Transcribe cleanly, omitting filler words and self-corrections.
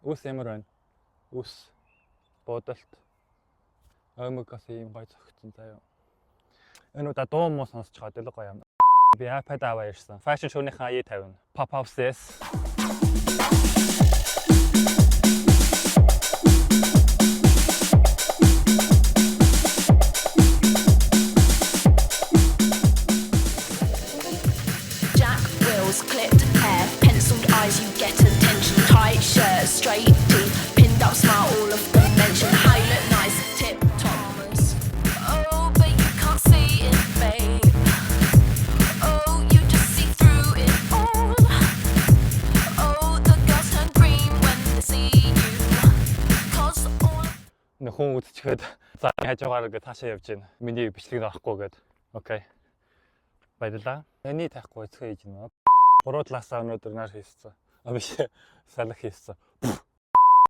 Ус ямар байна? Ус бодолт. Омикос ийм гой зөгцсөн заяа. Энэ удаа дуу муу сонсож байгаа дэл гоё юм. Би iPad аваа ирсэн. Fashion show-ныхаа i50. Pop-up sis. Clipped hair, penciled eyes, you get attention. Tight shirt, straight teeth, pinned up smile, all of them mention. High look nice, tip tops. Oh, but you can't see it, babe. Oh, you just see through it all. Oh, the girls turn green when they see you. Cause all. Хүн үзчихэд за хажуугаар ингээ таашаа явж байна. Миний бичлэг авахгүй гээд. Окей. Баярлалаа. Эний тахгүй эцгээ хийж байна. 3 талаасаа өнөөдөр нар хийсэн. Биш салах хийсэн.